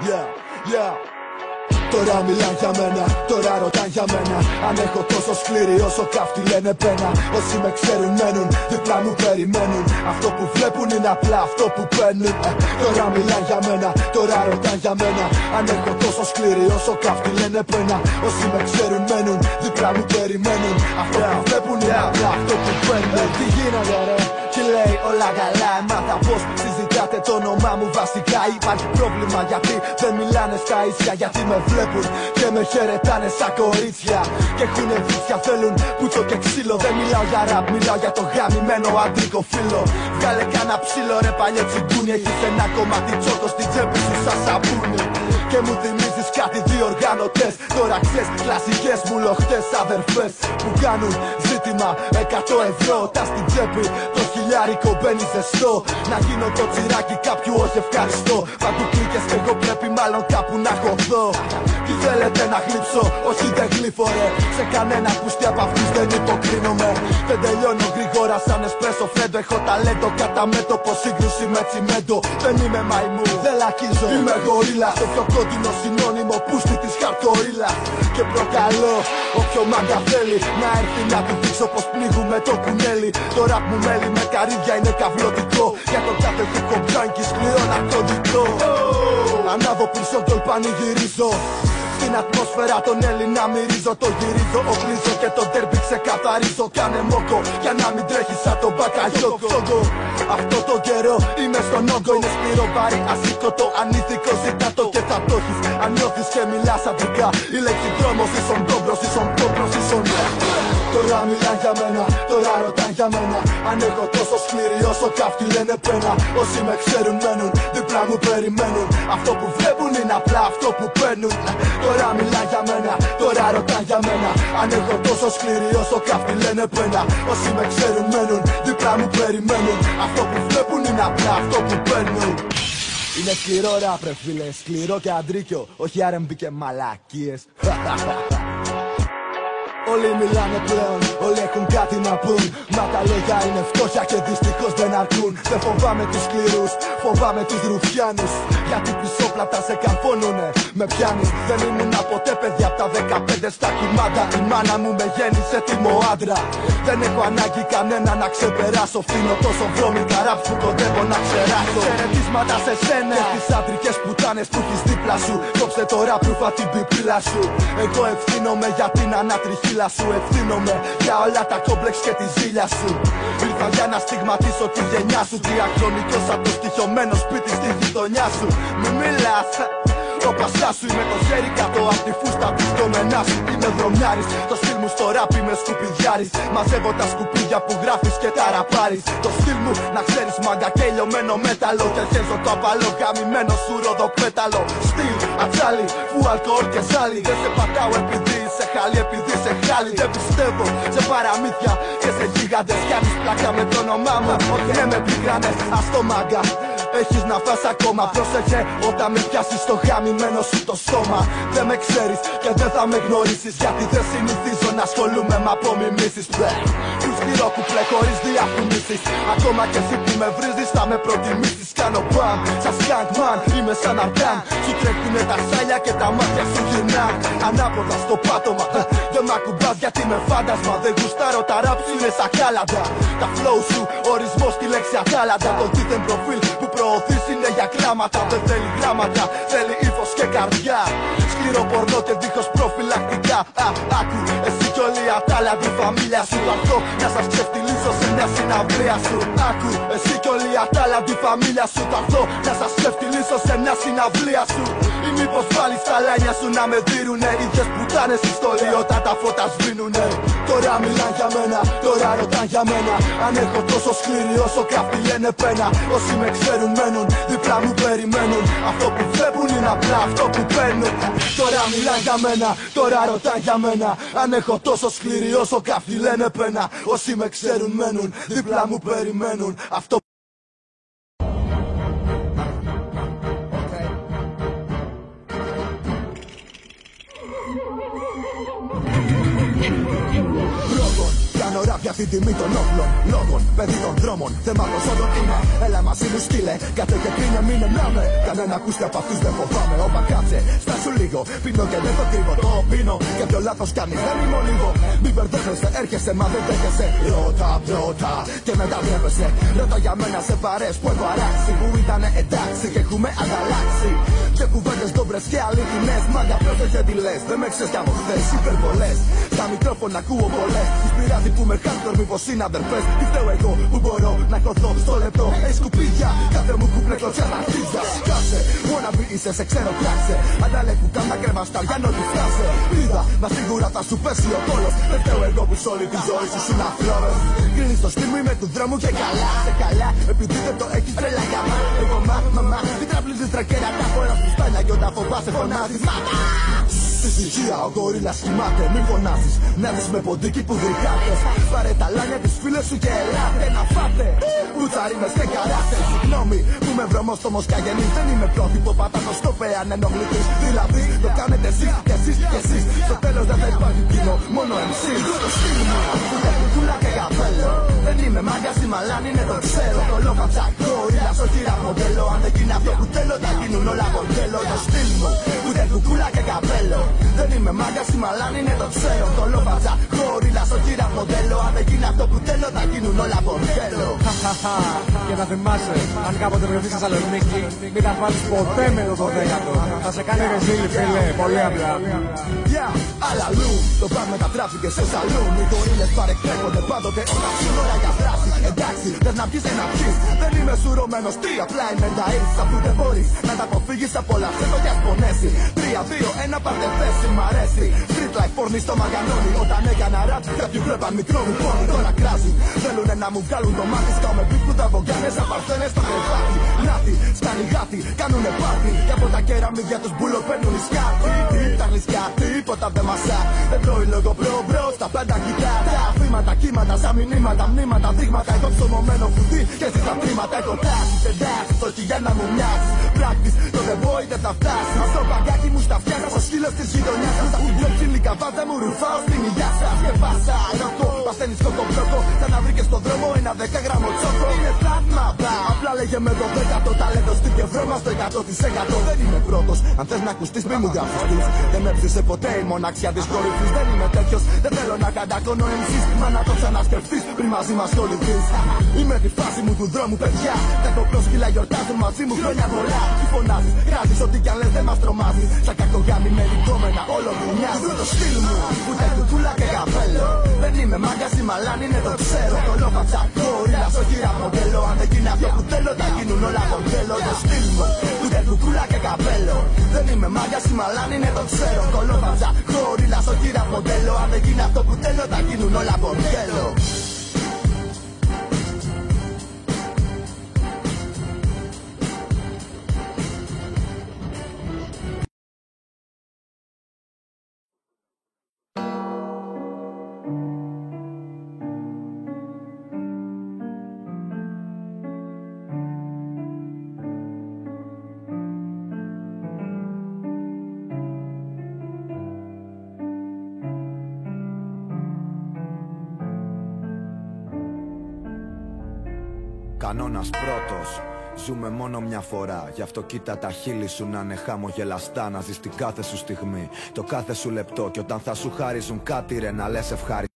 Yeah. Τώρα μιλάν για μένα, τώρα ρωτάν για μένα. Αν έχω τόσο σκληρή όσο καύτη λένε πένα. Όσοι με ξέρουν μένουν, δίπλα μου περιμένουν. Αυτό που βλέπουν είναι απλά αυτό που παίρνουν. Τώρα μιλάν για μένα, τώρα ρωτάν για μένα. Αν έχω τόσο σκληρή όσο καύτη λένε πένα. Όσοι με ξέρουν μένουν, δίπλα μου περιμένουν. Αυτό που βλέπουν είναι απλά αυτό που παίρνουν. Τι γίνεται ρε, τι λέει όλα καλά. Έμαθα πως συζητάτε το όνομά μου βασικά. Υπάρχει πρόβλημα γιατί δεν μιλάνε στα ίσια. Γιατί με βλέπουν και με χαιρετάνε σαν κορίτσια. Και έχουνε βίτσια, θέλουν πούτσο και ξύλο. Δεν μιλάω για ραπ, μιλάω για το γαμημένο αντρικό φίλο. Βγάλε κάνα ψήλο ρε παλιό τσιγκούνι. Έχεις ένα κομμάτι τσόκο στην τσέπη σου σαν σαπούνι. Και μου θυμίζεις κάτι διοργανωτές. Τώρα ξέρεις κλασικές μου λοχτές αδερφές που κάνουν ζήτημα 100 ευρώ. Τα στην τσέπη το χιλιάρικο μπαίνει ζεστό. Να γίνω το τσιράκι κάποιου όχι ευχαριστώ. Παντού κλίκες και εγώ πρέπει μάλλον κάπου να χωθώ. Τι θέλετε να γλύψω, όχι δεν γλύφω ρε. Σε κανένα πούστη από αυτούς δεν υποκρίνομαι. Δεν τελειώνω γρήγορα σαν εσπρέσο φρέντο. Έχω ταλέντο κατά μέτωπο, σύγκρουση με τσιμέντο. Δεν είμαι μαϊμού, δεν λακίζω, είμαι γορίλα. Το πιο κόντινο συνώνυμο πούστη της χαρτορίλα. Και προκαλώ όποιο μάγκα θέλει να έρθει να του δείξω πως πνίγουμε το κουνέλι. Το ραπ μου μέλι με καρύδια είναι καυλωτικό. Για το κάθε χούκο μπιάνκι σκληρό ναρκωτικό. Ανάβω πίσω το πανηγυρίζω. Στην ατμόσφαιρα τον Έλληνα μυρίζω. Το γυρίζω, οπλίζω και το τέρπι ξεκαθαρίζω. Κάνε μόκο για να μην τρέχεις σαν τον μπακαγιόκο. Αυτό το καιρό είμαι στον όγκο. Είναι σκληρό βάρη, ασήκωτο, ανήθικο. Ζήτα το και θα το έχεις. Αν νιώθεις και μιλάς αντρικά. Η λέξη δρόμος ίσον ντόμπρος, ίσον πόμπρος, ίσον. Τώρα μιλάν για μένα, τώρα ρωτάν για μένα. Αν έχω τόσο σκληρή όσο καύτη λένε πένα. Όσοι με ξέρουν μένουν, δίπλα μου περιμένουν. Αυτό που βλέπουν είναι απλά αυτό που παίρνουν. Τώρα μιλάν για μένα, τώρα ρωτάν για μένα. Αν έχω τόσο σκληρή όσο καύτη λένε πένα. Όσοι με ξέρουν μένουν, δίπλα μου περιμένουν. Αυτό που βλέπουν είναι απλά αυτό που παίρνουν. Είναι σκληρό ραπ ρε φίλε, σκληρό και αντρίκιο. Όχι R&B και μαλακίες. Όλοι μιλάνε πλέον, όλοι έχουν κάτι να πούν. Μα τα λόγια είναι φτώχεια και δυστυχώς δεν αρκούν. Δεν φοβάμαι τους σκληρούς, φοβάμαι τους ρουφιάνους. Γιατί πισόπλατα σε καρφώνουνε, με πιάνεις. Δεν ήμουν ποτέ παιδιά απ' τα 15 στα κοιμάτα. Η μάνα μου με γέννησε έτοιμο άντρα. Δεν έχω ανάγκη κανένα να ξεπεράσω. Φτύνω τόσο βρώμικα ραπ που κοντεύω να ξεράσω. Χαιρετίσματα σε σένα και τις άντρικες πουτάνες που έχεις δίπλα σου. Κόψε το ραπ ρούφα την πιπίλα σου. Εγώ ευθύνομαι για την ανατριχή σου. Ευθύνομαι για όλα τα κόμπλεξ και τη ζήλια σου. Ήρθα για να στιγματίσω τη γενιά σου. Διαχρονικός απ' το στοιχειωμένο σπίτι στη γειτονιά σου. Μη μιλάς, ο πασά σου είμαι το χέρι κάτω απ' τη φούστα του κομμενά σου. Είμαι δρομιάρης, το στυλ μου στο ράπ είμαι σκουπιδιάρης. Μαζεύω τα σκουπίδια που γράφεις και τα ραπάρεις. Το στυλ μου να ξέρεις μάγκα και λιωμένο μέταλλο. Και χέζω το απαλό γαμημένο σου ροδοπέταλο. Στυλ, ατσάλι, φου αλκοόλ και ζάλι. Δεν σε πατάω επειδή είσαι χάλι, επειδή είσαι χάλι. Δεν πιστεύω σε παραμύθια και σε γίγαντες. Κι άνεις πλάκα με το όνομά μου, όχι ναι με πληγάνες. Ας το μάγκα, έχεις να φας ακόμα. Πρόσεχε όταν με πιάσεις στο γαμημένο σου το σώμα. Δεν με ξέρεις και δεν θα με γνωρίσεις. Γιατί δεν συνηθίζω να ασχολούμαι με απομιμήσεις. Του σκληρό κουπλέ χωρίς διαφημίσεις. Ακόμα και εσύ που με βρίζεις θα με προτιμήσεις. Κάνω μπαμ, σαν σκάγκμαν, είμαι σαν αργάν. Σου τρέχουνε τα σάλια και τα μάτια σου γυρνάν. Ανάποδα στο πάτωμα, δεν μ' ακουμπάς γιατί με φάντασμα. Δεν γουστάρω τα ραπ σου είναι σαν κάλαντα. Τα flow σου, ορισμός στη λέξη ατάλαντα. Το δίθεν προφίλ που προωθείς είναι για κλάματα. Δεν θέλει γράμματα, θέλει ύφος και καρδιά. Σκληρό πορνό και δίχως προφυλακτικά. Άκου, εσύ κι όλη η ατάλαντη φαμίλια σου. Θα έρθω να σας ξεφτυλίσω σε μια συναυλία σου. Άκου, εσύ κι όλη η ατάλαντη φαμίλια σου. Θα έρθω να σας ξεφτυλίσω σε μια συναυλία σου. Ή μήπως βάλεις τα λάνια σου να με δίνουνε. Ίδιες πουτάνες ιστορίες όταν τα φώτα σβήνουνε. Τώρα μιλάν για μένα, τώρα ρωτάν για μένα. Αν έχω τόσο σκληρή όσο καυτή λένε πένα. Όσοι με ξέρουν μένουν, δίπλα μου περιμένουν. Αυτό που βλέπουν είναι απλά αυτό που παίρνουν. Τώρα μιλάν για μένα, τώρα ρωτάν για μένα. Αν έχω τόσο σκληρή όσο καυτή λένε πένα. Όσοι με ξέρουν μένουν, δίπλα μου περιμένουν. Αυτό Κάνω ράπ για τη τιμή των όπλων, λόγων, παιδί των δρόμων. Θεμάτος όντων είμαι, έλα μαζί μου σκύλε. Κάτε και κρίνε, μην εννάμε. Κανένα ακούστε από αυτούς δεν φοβάμαι. Όπα κάτσε, στάσου λίγο. Πίνω και δεν το κρύβω, το πίνω. Και ποιο λάθος κάνεις, δεν είμαι λίγο. Μην μπερδεύεσαι, έρχεσαι, μα δεν δέχεσαι. Ρώτα πρώτα και μετά βλέπεσαι. Ρώτα για μένα σε παρές που έχω αράξει. Που ήτανε εντάξει και έχουμε ανταλλάξει. Και κουβέντες ντόμπρες και αλήθινες. Μάγκα πρόσεχε τι λες, δεν με ξέρεις κι από χθες. Υπερβολές, στα μικρόφωνα ακούω πολλές. Τους πειράζει που με χάρτορ μήπως είναι αδερφές. Τι φταίω εγώ που μπορώ να κοθώ στο λεπτό. Σκουπίδια, κάθε μου κουπλέ κλωτσιά τα αρχίδια. Σκάσε, wannabe είσαι, σε ξέρω πιάξε. Ανταλέκου κάνα κρεμαστάρια νότι φράζε. Είδα, μα σίγουρα θα σου πέσει ο κόλος. Δεν φταίω εγώ που σ' όλη τη ζωή σου είναι αφλόρος. Κρίνεις το στυλ μου, είμαι του δρόμου και καλά. Σε καλά, επειδή δεν το έχεις τρελά για μα. Εγώ μαμά, μην τραπλίζεις τρακέρα. Τα φορά σου στάνια κι όταν φοβάσαι φωνάζεις μαμά. Στη στοιχεία ο γορίλας κοιμάται, μην φωνάζεις. Μοιάζεις με ποντίκι που δικάτες. Πάρε τα λάνια της φίλες σου και ελάτε να φάτε. Κουτσαρίνες και καράτε. Συγγνώμη που με βρωμόστομος κι αγενής. Δεν είμαι πρότυπο πατάτο στο πέαν ενοχλητής. Δηλαδή το κάνετε εσείς και εσείς και εσείς. Στο τέλος δεν θα υπάρχει κοινό, μόνο εμείς. Το στυλ μου, ούτε κουκούλα και καπέλο. Δεν είμαι μάγκας ή μαλάνι, ναι το ξέρω. Το λόγο τσακ, γορίλας όχι ραποντέλο. Αν δεν γίνει αυτό που θέλω θα γίνουν όλα ποντέλο. Το στυλ μου, ούτε κουκούλα και καπέλο. Δεν είμαι μάγκας ή μαλάνι, ναι το ξέρω. Το λόγο τσακ, γορίλας όχι ραποντέλο. Αν δεν γίνει αυτό που θέλω θα γίνουν όλα ποντέλο. Και να θυμάσαι, αν κάποτε βρεθείς στη Θεσσαλονίκη, μην τα βάλεις ποτέ με το 12ο. Θα σε κάνει ρεζίλη, φίλε, πολύ απλά. Αλλαλού, το πράγμα μετατράφηκε σε σαλούν. Οι γορίλες παρεκτρέπονται πάντοτε όταν σύνορα για δράση. Εντάξει, θες να πιεις να πιεις. Δεν είμαι σουρωμένος, τι απλά είναι τα ίσα που δεν μπορείς να τα αποφύγεις από όλα. Σε το κι ας πονέσει. 3, 2, 1 πάρτε θέση, μ' αρέσει. Street life πόρνη στο μαγανόνι. Όταν έκανα ραπ, κάποιοι βλέπαν μικρό μου πόνι. Τώρα κράζει. Θέλουνε να μου βγάλουν το μάτι. Σκάω με μπιπ που τα βογκάνες απαρθένες στο κρεβάτι. Νάτι, σκάνει γάτι, κάνουνε πάρτι. Και από τα κεραμίδια τους μπούλο παίρνουν οι σκάτι. Τα γλυσκιά, τίποτα δεν μασά. Δεν τρώει λόγο μπρο, στα πάντα κοιτά. Τα αφήματα, κύματα, σαν μηνύματα, μνήματα, δείγματα. Έχω ψωμωμένο φουτί και εσείς τα πτήματα. Έχω τάξεις, εντάξεις, όχι για να μου μοιάζεις. Πράκτης, το The Boy δεν θα φτάσει. Στο μπαγκάκι μου στα φτιάχνω, στο σκύλο της γειτονιάς σας. Δυο ψηλικά βάζα μου ρουφάω στην υγειά σας. Και πάσα, ροκό, παθαίνεις κοκομπλοκό. Θα να βρήκες στον δρόμο ένα 10 γραμμό τσόκο. Είναι θαύματα, απλά λέγε με το 10ο ταλέντο. Στην και βρέμα στο 100%. Δεν είμαι πρώτος, αν θες να ακουστείς μη μου γραφιστείς. Δεν με έψησε ποτέ η μοναξιά της κορυφής. Δεν είμαι τέτοιος, δεν θέλω να κατακώνω MCs. Μα να το ξανασκεφτείς πριν μαζί μας ασχοληθείς. Είμαι τη φάση μου του δρόμου παιδιά. Τα κοπρόσκυλα γιορτάζουν μαζί μου χρόνια πολλά. Τι φωνάζεις, κράζεις, ό,τι κι αν λες δεν μας τρομάζει. Σαν κακογάμι με λιτώμενα όλο μου μοιάζει. Το στυλ μου, ούτε κουκούλα και καπέλο. Δεν είμαι μάγκας ή μαλάνι, ναι το ξέρω. Το λόγο τσακ, γορίλας όχι ραποντέλο. Αν δεν γίνει αυτό που θέλω θα γίνουν όλα ποντέλο. Το στυλ μου, ούτε κουκούλα και καπέλο. Δεν είμαι μάγκας ή μαλάνι, ναι το ξέρω. Το λόγο τσακ, γορίλας όχι ραποντέλο. Αν δεν γίνει αυτό που θέλω θα γίνουν όλα ποντέλο. Κανόνας πρώτος, ζούμε μόνο μια φορά. Γι' αυτό κοίτα τα χείλη σου να είναι χαμογελαστά. Να ζεις την κάθε σου στιγμή, το κάθε σου λεπτό. Και όταν θα σου χαρίζουν κάτι ρε να λες ευχαριστώ.